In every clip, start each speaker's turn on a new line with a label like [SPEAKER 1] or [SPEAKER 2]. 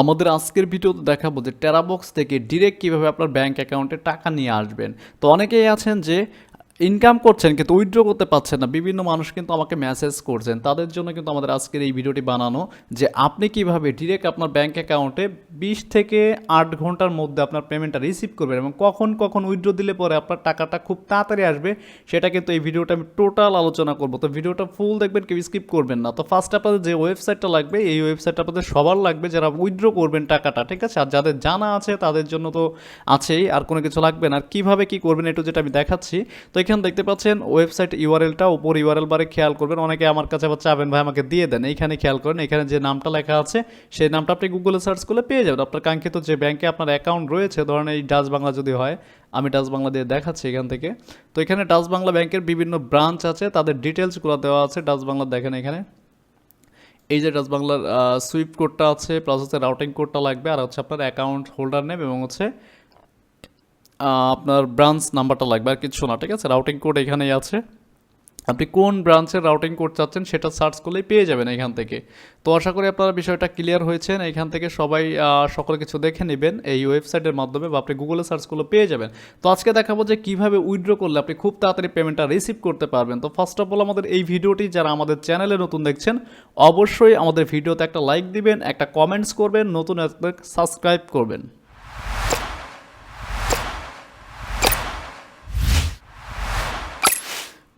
[SPEAKER 1] আমাদের আজকের ভিডিওতে দেখাবো যে টেরাবক্স থেকে ডিরেক্ট কিভাবে আপনার ব্যাংক অ্যাকাউন্টে টাকা নিয়ে আসবেন। তো অনেকেই আছেন যে ইনকাম করছেন কিন্তু উইথড্র করতে পারছেন না, বিভিন্ন মানুষ কিন্তু আমাকে মেসেজ করছেন, তাদের জন্য কিন্তু আমাদের আজকের এই ভিডিওটি বানানো যে আপনি কিভাবে ডিরেক্ট আপনার ব্যাংক অ্যাকাউন্টে 20 থেকে 8 ঘন্টার মধ্যে আপনার পেমেন্টটা রিসিভ করবেন এবং কখন কখন উইথড্র দিলে পরে আপনার টাকাটা খুব তাড়াতাড়ি আসবে সেটা কিন্তু এই ভিডিওটা আমি টোটাল আলোচনা করব। তো ভিডিওটা ফুল দেখবেন, কেউ স্কিপ করবেন না। তো ফার্স্ট আপনাদের যে ওয়েবসাইটটা লাগবে, এই ওয়েবসাইটটা আপনাদের সবার লাগবে যারা উইথড্র করবেন টাকাটা, ঠিক আছে? আর যাদের জানা আছে তাদের জন্য তো আছেই, আর কোনো কিছু লাগবে না। আর কীভাবে কী করবেন একটু যেটা আমি দেখাচ্ছি। তো এখানে দেখতে পাচ্ছেন ওয়েবসাইট ইউআরএলটা, উপর ইউআরএল বারে খেয়াল করবেন। অনেকে আমার কাছে আবার চাবেন ভাই আমাকে দিয়ে দেন, এইখানে খেয়াল করেন, এখানে যে নামটা লেখা আছে সেই নামটা আপনি গুগলে সার্চ করলে পেয়ে যাবেন। আপনার কাঙ্ক্ষিত যে ব্যাংকে আপনার অ্যাকাউন্ট রয়েছে, ধরেন এই ডাচ বাংলা যদি হয়, আমি ডাচ বাংলা দিয়ে দেখাচ্ছি এখান থেকে। তো এখানে ডাচ বাংলা ব্যাংকের বিভিন্ন ব্রাঞ্চ আছে, তাদের ডিটেলসগুলো দেওয়া আছে। ডাচ বাংলা দেখেন এখানে এই যে ডাচ বাংলার সুইফট কোডটা আছে, প্লাস হচ্ছে রাউটিং কোডটা লাগবে, আর হচ্ছে আপনার অ্যাকাউন্ট হোল্ডার নেম এবং হচ্ছে আপনার ব্রাঞ্চ নাম্বারটা লাগবে, আর কিছু না, ঠিক আছে? রাউটিং কোড এখানেই আছে, আপনি কোন ব্রাঞ্চের রাউটিং কোড চাচ্ছেন সেটা সার্চ করলেই পেয়ে যাবেন এখান থেকে। তো আশা করি আপনারা বিষয়টা ক্লিয়ার হয়েছেন। এখান থেকে সবাই সকল কিছু দেখে নেবেন এই ওয়েবসাইটের মাধ্যমে, বা আপনি গুগলে সার্চ করলে পেয়ে যাবেন। তো আজকে দেখাবো যে কীভাবে উইথড্র করলে আপনি খুব তাড়াতাড়ি পেমেন্টটা রিসিভ করতে পারবেন। তো ফার্স্ট অফ অল আমাদের এই ভিডিওটি যারা আমাদের চ্যানেলে নতুন দেখছেন অবশ্যই আমাদের ভিডিওতে একটা লাইক দিবেন, একটা কমেন্টস করবেন, নতুন একটা সাবস্ক্রাইব করবেন।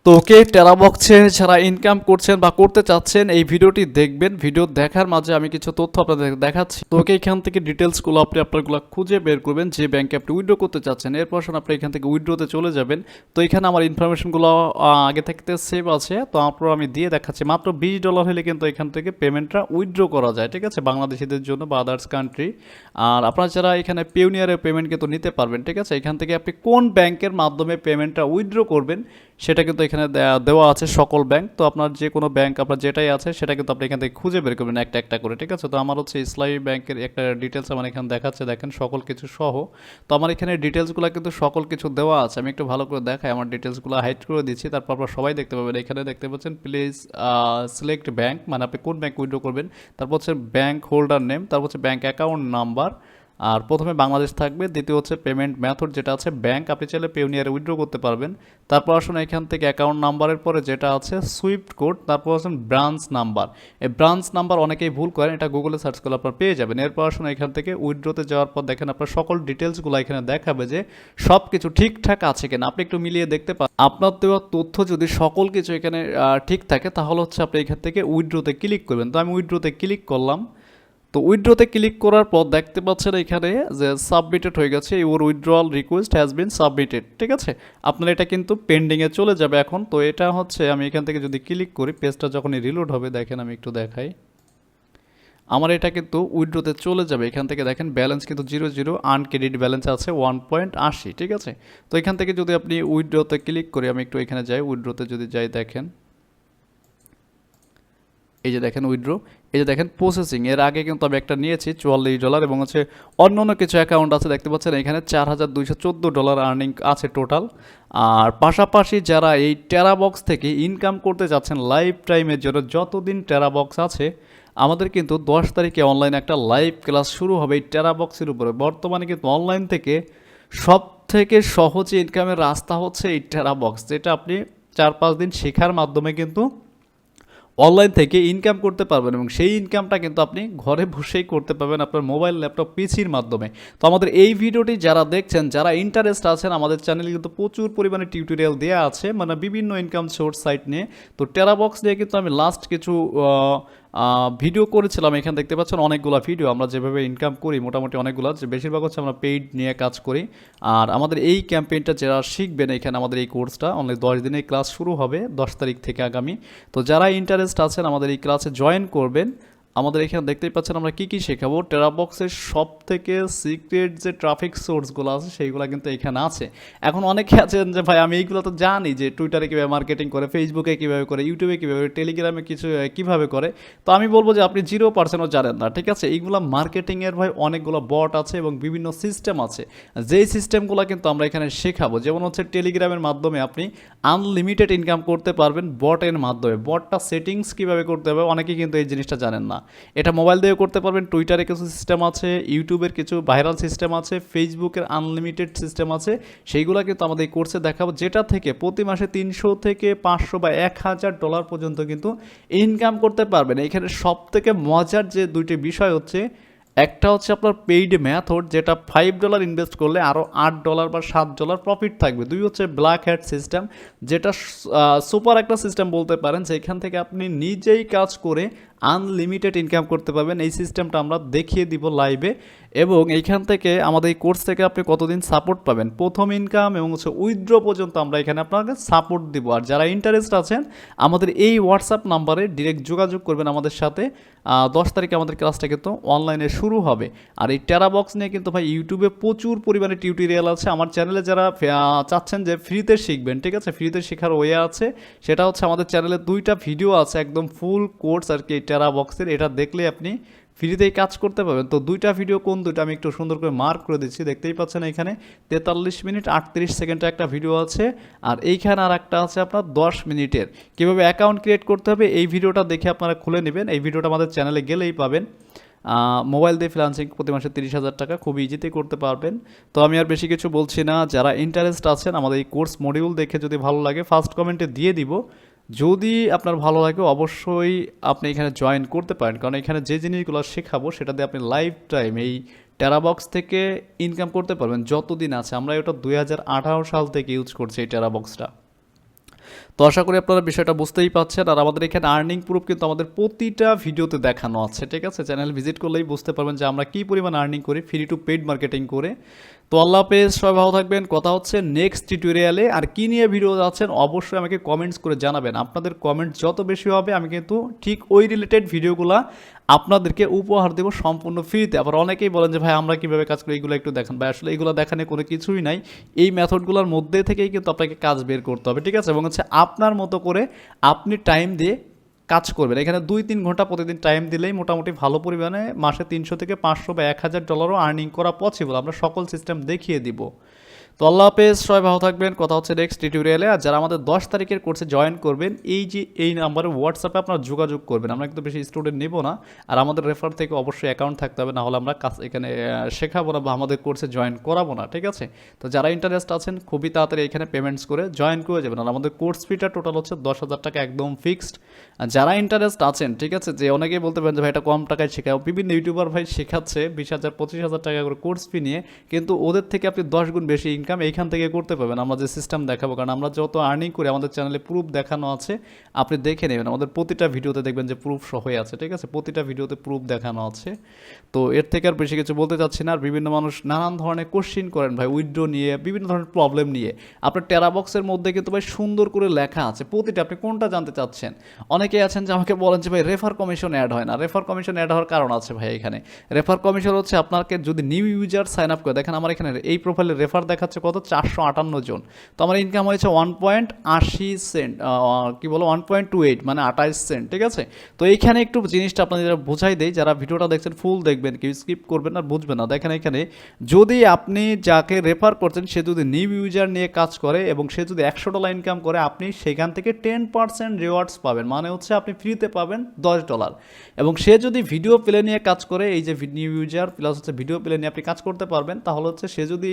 [SPEAKER 1] তো ওকে, টেরাবক্সে যারা ইনকাম করছেন বা করতে চাচ্ছেন এই ভিডিওটি দেখবেন। ভিডিও দেখার মাঝে আমি কিছু তথ্য আপনাদের দেখাচ্ছি। তো ওকে, এখান থেকে ডিটেলসগুলো আপনি আপনারগুলো খুঁজে বের করবেন যে ব্যাংকে আপনি উইথড্র করতে চাচ্ছেন। এরপর আপনি এখান থেকে উইথড্রোতে চলে যাবেন। তো এখানে আমার ইনফরমেশনগুলো আগে থাকতে সেভ আছে, তো আপনার আমি দিয়ে দেখাচ্ছি। মাত্র $20 হলে কিন্তু এখান থেকে পেমেন্টটা উইথড্র করা যায়, ঠিক আছে, বাংলাদেশিদের জন্য বা আদার্স কান্ট্রি। আর আপনারা যারা এখানে পেওনিয়ারে পেমেন্ট কিন্তু নিতে পারবেন, ঠিক আছে? এখান থেকে আপনি কোন ব্যাংকের মাধ্যমে পেমেন্টটা উইথড্র করবেন সেটা কিন্তু এখানে দেওয়া আছে সকল ব্যাংক। তো আপনার যে কোনো ব্যাংক আপনার যেটাই আছে সেটা কিন্তু আপনি এখান থেকে খুঁজে বের করবেন একটা একটা করে, ঠিক আছে? তো আমার হচ্ছে ইসলামী ব্যাংকের একটা ডিটেলস আমার এখানে দেখাচ্ছে, দেখেন সকল কিছু সহ। তো আমার এখানে ডিটেলসগুলো কিন্তু সকল কিছু দেওয়া আছে। আমি একটু ভালো করে দেখাই, আমার ডিটেলসগুলো হাইড করে দিচ্ছি, তারপর আপনারা সবাই দেখতে পাবেন। এখানে দেখতে পাচ্ছেন প্লিজ সিলেক্ট ব্যাংক, মানে আপনি কোন ব্যাংক উইথড্র করবেন, তারপর হচ্ছে ব্যাংক হোল্ডার নেম, তারপর হচ্ছে ব্যাংক অ্যাকাউন্ট নাম্বার, আর প্রথমে বাংলাদেশ থাকবে, দ্বিতীয় হচ্ছে পেমেন্ট মেথড যেটা আছে ব্যাংক, আপনি চাইলে পেওনিয়ারে উইথড্র করতে পারবেন। তারপর আসুন এখান থেকে অ্যাকাউন্ট নাম্বারের পরে যেটা আছে সুইফট কোড, তারপর আসুন ব্রাঞ্চ নাম্বার। এই ব্রাঞ্চ নাম্বার অনেকেই ভুল করেন, এটা গুগলে সার্চ করলে আপনার পেয়ে যাবেন। এরপর আসুন এখান থেকে উইথড্রোতে যাওয়ার পর দেখেন আপনার সকল ডিটেলসগুলো এখানে দেখাবে যে সব কিছু ঠিকঠাক আছে কিনা, আপনি একটু মিলিয়ে দেখতে পারেন। আপনার দেওয়া তথ্য যদি সকল কিছু এখানে ঠিক থাকে তাহলে হচ্ছে আপনি এখান থেকে উইথড্রোতে ক্লিক করবেন। তো আমি উইথড্রোতে ক্লিক করলাম। তো উইথড্রোতে ক্লিক করার পর দেখতে পাচ্ছেন এখানে যে সাবমিটেড হয়ে গেছে, your withdrawal request has been submitted, ঠিক আছে? আপনার এটা কিন্তু পেন্ডিংয়ে চলে যাবে এখন। তো এটা হচ্ছে আমি এখান থেকে যদি ক্লিক করি, পেজটা যখনই রিলোড হবে, দেখেন আমি একটু দেখাই, আমার এটা কিন্তু উইথড্রোতে চলে যাবে। এখান থেকে দেখেন ব্যালেন্স কিন্তু 00, আনক্রেডিট ব্যালেন্স আছে 1.80, ঠিক আছে? তো এখান থেকে যদি আপনি উইথড্রোতে ক্লিক করি, আমি একটু এখানে যাই, উইথড্রোতে যদি যাই, দেখেন এই যে দেখেন উইথড্র, এই যে দেখেন প্রসেসিং। এর আগে কিন্তু আমি একটা নিয়েছি $44 এবং হচ্ছে অন্য অন্য কিছু অ্যাকাউন্ট আছে, দেখতে পাচ্ছেন এখানে $4214 আর্নিং আছে টোটাল। আর পাশাপাশি যারা এই টেরাবক্স থেকে ইনকাম করতে যাচ্ছেন লাইফ টাইমের জন্য, যতদিন টেরাবক্স আছে, আমাদের কিন্তু 10 তারিখে অনলাইনে একটা লাইভ ক্লাস শুরু হবে এই টেরাবক্সের উপরে। বর্তমানে কিন্তু অনলাইন থেকে সব থেকে সহজে ইনকামের রাস্তা হচ্ছে এই টেরাবক্স, যেটা আপনি 4-5 দিন শেখার মাধ্যমে কিন্তু অনলাইন থেকে ইনকাম করতে পারবেন এবং সেই ইনকামটা কিন্তু আপনি ঘরে বসেই করতে পারবেন আপনার মোবাইল, ল্যাপটপ, পিসির মাধ্যমে। তো আমাদের এই ভিডিওটি যারা দেখছেন, যারা ইন্টারেস্ট আছেন, আমাদের চ্যানেলে কিন্তু প্রচুর পরিমাণে টিউটোরিয়াল দেওয়া আছে, মানে বিভিন্ন ইনকাম সোর্স সাইট নিয়ে। তো টেরাবক্স নিয়ে কিন্তু আমি লাস্ট কিছু ভিডিও করেছিলাম, এখানে দেখতে পাচ্ছেন অনেকগুলো ভিডিও আমরা যেভাবে ইনকাম করি, মোটামুটি অনেকগুলো, যে বেশিরভাগ হচ্ছে আমরা পেইড নিয়ে কাজ করি। আর আমাদের এই ক্যাম্পেইনটা যারা শিখবেন, এখানে আমাদের এই কোর্সটা অনলি 10 দিনের ক্লাস শুরু হবে 10 তারিখ থেকে আগামী। তো যারা ইন্টারেস্ট আছেন আমাদের এই ক্লাসে জয়েন করবেন। আমাদের এখানে দেখতেই পাচ্ছেন আমরা কী কী শেখাবো। টেরাবক্সের সব থেকে সিক্রেট যে ট্রাফিক সোর্সগুলো আছে সেইগুলো কিন্তু এখানে আছে। এখন অনেকে আছেন যে ভাই আমি এইগুলো তো জানি, যে টুইটারে কীভাবে মার্কেটিং করে, ফেসবুকে কীভাবে করে, ইউটিউবে কীভাবে, টেলিগ্রামে কিছু কীভাবে করে। তো আমি বলবো যে আপনি 0%ও জানেন না, ঠিক আছে? এইগুলো মার্কেটিংয়ের ভাই অনেকগুলো বট আছে এবং বিভিন্ন সিস্টেম আছে, যেই সিস্টেমগুলো কিন্তু আমরা এখানে শেখাবো। যেমন হচ্ছে টেলিগ্রামের মাধ্যমে আপনি আনলিমিটেড ইনকাম করতে পারবেন বটের মাধ্যমে। বটটা সেটিংস কীভাবে করতে হবে অনেকেই কিন্তু এই জিনিসটা জানেন না। এটা মোবাইল দিয়েও করতে পারবেন, টুইটারে কিছু সিস্টেম আছে, ইউটিউবের কিছু ভাইরাল সিস্টেম আছে, ফেসবুকের আনলিমিটেড সিস্টেম আছে, সেইগুলো কিন্তু আমাদের এই কোর্সে দেখাবো, যেটা থেকে প্রতি মাসে 300 থেকে 500 বা $1000 পর্যন্ত কিন্তু ইনকাম করতে পারবেন। এখানে সব থেকে মজার যে দুইটি বিষয় হচ্ছে, একটা হচ্ছে আপনার পেইড মেথড, যেটা $5 ইনভেস্ট করলে আরও $8 বা $7 প্রফিট থাকবে। দুই হচ্ছে ব্ল্যাক হ্যাট সিস্টেম, যেটা সুপার একটা সিস্টেম বলতে পারেন, যেখান থেকে আপনি নিজেই কাজ করে আনলিমিটেড ইনকাম করতে পারবেন। এই সিস্টেমটা আমরা দেখিয়ে দিব লাইভে, এবং এইখান থেকে আমাদের এই কোর্স থেকে আপনি কতদিন সাপোর্ট পাবেন, প্রথম ইনকাম এবং হচ্ছে উইথড্র পর্যন্ত আমরা এখানে আপনাকে সাপোর্ট দিব। আর যারা ইন্টারেস্ট আছেন আমাদের এই হোয়াটসঅ্যাপ নাম্বারে ডিরেক্ট যোগাযোগ করবেন আমাদের সাথে। 10 তারিখে আমাদের ক্লাসটা কিন্তু অনলাইনে শুরু হবে। আর এই টেরাবক্স নিয়ে কিন্তু ভাই ইউটিউবে প্রচুর পরিমাণে টিউটোরিয়াল আছে। আমার চ্যানেলে যারা চাচ্ছেন যে ফ্রিতে শিখবেন, ঠিক আছে, ফ্রিতে শেখার ওয়ে আছে, সেটা হচ্ছে আমাদের চ্যানেলে 2টা ভিডিও আছে, একদম ফুল কোর্স আর কি টেরাবক্সের। এটা দেখলে আপনি ফ্রিতেই কাজ করতে পারবেন। তো 2টা ভিডিও কোন 2টা আমি একটু সুন্দর করে মার্ক করে দিচ্ছি, দেখতেই পাচ্ছেন এখানে 43 মিনিট 38 সেকেন্ডের একটা ভিডিও আছে, আর এইখানে আর একটা আছে আপনার 10 মিনিটের, কীভাবে অ্যাকাউন্ট ক্রিয়েট করতে হবে। এই ভিডিওটা দেখে আপনারা খুলে নেবেন, এই ভিডিওটা আমাদের চ্যানেলে গেলেই পাবেন। মোবাইল দিয়ে ফ্রিল্যান্সিং প্রতি মাসে 30,000 টাকা খুব ইজিতেই করতে পারবেন। তো আমি আর বেশি কিছু বলছি না, যারা ইন্টারেস্ট আছেন আমাদের এই কোর্স মডিউল দেখে যদি ভালো লাগে ফার্স্ট কমেন্টে দিয়ে দিব। যদি আপনার ভালো লাগে অবশ্যই আপনি এখানে জয়েন করতে পারেন, কারণ এখানে যে জিনিসগুলো শেখাবো সেটা দিয়ে আপনি লাইফ টাইম এই টেরাবক্স থেকে ইনকাম করতে পারবেন যতদিন আছে। আমরা এটা 2018 সাল থেকে ইউজ করছি এই টেরাবক্সটা। তো আশা করি আপনারা বিষয়টা বুঝতেই পাচ্ছেন। আর আমাদের এখানে আর্নিং প্রুফ কিন্তু আমাদের প্রতিটা ভিডিওতে দেখানো আছে, ঠিক আছে, চ্যানেল ভিজিট করলেই বুঝতে পারবেন যে আমরা কী পরিমাণ আর্নিং করি ফ্রি টু পেইড মার্কেটিং করে। তো আল্লাহ হাফেজ, সবাই ভালো থাকবেন, কথা হচ্ছে নেক্সট টিউটোরিয়ালে। আর কী নিয়ে ভিডিও যাচ্ছেন অবশ্যই আমাকে কমেন্টস করে জানাবেন। আপনাদের কমেন্ট যত বেশি হবে আমি কিন্তু ঠিক ওই রিলেটেড ভিডিওগুলো আপনাদেরকে উপহার দেবো সম্পূর্ণ ফ্রিতে। আবার অনেকেই বলেন যে ভাই আমরা কীভাবে কাজ করি এগুলো একটু দেখান। ভাই আসলে এগুলো দেখানে কোনো কিছুই নাই, এই মেথডগুলোর মধ্যে থেকেই কিন্তু আপনাকে কাজ বের করতে হবে, ঠিক আছে, এবং হচ্ছে আপনার মতো করে আপনি টাইম দিয়ে কাজ করবেন। এখানে 2-3 ঘন্টা প্রতিদিন টাইম দিলেই মোটামুটি ভালো পরিমাণে মাসে 300 থেকে 500 বা $1000 আর্নিং করা পসিবল। আমরা সকল সিস্টেম দেখিয়ে দিব। তো আল্লাহ হাফেজ, সবাই ভালো থাকবেন, কথা হচ্ছে নেক্সট টিউটোরিয়ালে। আর যারা আমাদের 10 তারিখের কোর্সে জয়েন করবেন, এই নাম্বারে হোয়াটসঅ্যাপে আপনারা যোগাযোগ করবেন। আমরা কিন্তু বেশি স্টুডেন্ট নেব না, আর আমাদের রেফার থেকে অবশ্যই অ্যাকাউন্ট থাকতে হবে, নাহলে আমরা কাজ এখানে শেখাবো না বা আমাদের কোর্সে জয়েন করাবো না, ঠিক আছে। তো যারা ইন্টারেস্ট আছেন খুবই তাড়াতাড়ি এখানে পেমেন্টস করে জয়েন করে যাবেন। আর আমাদের কোর্স ফিটা টোটাল হচ্ছে 10,000 টাকা একদম ফিক্সড। যারা ইন্টারেস্ট আছেন, ঠিক আছে, যে অনেকেই বলতে পারেন যে ভাই এটা কম টাকায় শেখাও, বিভিন্ন ইউটিউবার ভাই শেখাচ্ছে 20,000 25,000 টাকা করে কোর্স ফি নিয়ে, কিন্তু ওদের থেকে আপনি 10 গুণ বেশি ইনকাম এইখান থেকে করতে পারবেন। আমরা যে সিস্টেম দেখাবো, কারণ আমরা যত আর্নিং করি আমাদের চ্যানেলে প্রুফ দেখানো আছে, আপনি দেখে নেবেন। আমাদের প্রতিটা ভিডিওতে দেখবেন যে প্রুফ সহই আছে, ঠিক আছে, প্রতিটা ভিডিওতে প্রুফ দেখানো আছে। তো এর থেকে আর বেশি কিছু বলতে চাচ্ছি না। আর বিভিন্ন মানুষ নানান ধরনের কোশ্চিন করেন ভাই উইথড্র নিয়ে, বিভিন্ন ধরনের প্রবলেম নিয়ে। আপনার টেরাবক্সের মধ্যে কিন্তু ভাই সুন্দর করে লেখা আছে প্রতিটা, আপনি কোনটা জানতে চাচ্ছেন। অনেকেই আছেন যে আমাকে বলেন যে ভাই রেফার কমিশন অ্যাড হয় না। রেফার কমিশন অ্যাড হওয়ার কারণ আছে ভাই। এখানে রেফার কমিশন হচ্ছে আপনাকে যদি নিউ ইউজার সাইন আপ করে, দেখেন আমার এখানে এই প্রোফাইলে রেফার দেখাচ্ছে কত 458 জন। তো আমার ইনকাম হয়েছে 1.80 সেন্ট, কি বলো 1.28 মানে 28 সেন্ট, ঠিক আছে। তো এইখানে একটু জিনিসটা আপনাদের বোঝাই দেই, যারা ভিডিওটা দেখছেন ফুল দেখবেন, কেউ স্কিপ করবেন না, বুঝবেন না। দেখেন এখানে যদি আপনি যাকে রেফার করছেন সে যদি নিউ ইউজার নিয়ে কাজ করে এবং সে যদি $100 ইনকাম করে, আপনি সেখান থেকে 10% রিওয়ার্ডস পাবেন, মানে হচ্ছে আপনি ফ্রিতে পাবেন $10। এবং সে যদি ভিডিও প্লে নিয়ে কাজ করে, এই যে নিউ ইউজার প্লাস হচ্ছে ভিডিও প্লে নিয়ে আপনি কাজ করতে পারবেন, তাহলে হচ্ছে সে যদি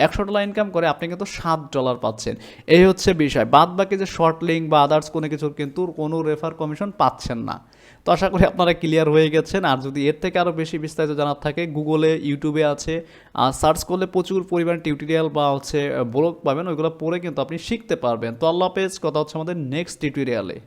[SPEAKER 1] $100 ইনকাম করে আপনি কিন্তু $7 পাচ্ছেন। এই হচ্ছে বিষয়। বাদ বাকি যে শর্ট লিঙ্ক বা আদার্স কোনো কিছুর কিন্তু কোনো রেফার কমিশন পাচ্ছেন না। তো আশা করি আপনারা ক্লিয়ার হয়ে গেছেন। আর যদি এর থেকে আরও বেশি বিস্তারিত জানার থাকে, গুগলে ইউটিউবে আছে, সার্চ করলে প্রচুর পরিমাণ টিউটোরিয়াল বা হচ্ছে ব্লগ পাবেন, ওইগুলো পড়ে কিন্তু আপনি শিখতে পারবেন। তো আল্লাহ হাফেজ, কথা হচ্ছে আমাদের নেক্সট টিউটোরিয়ালে।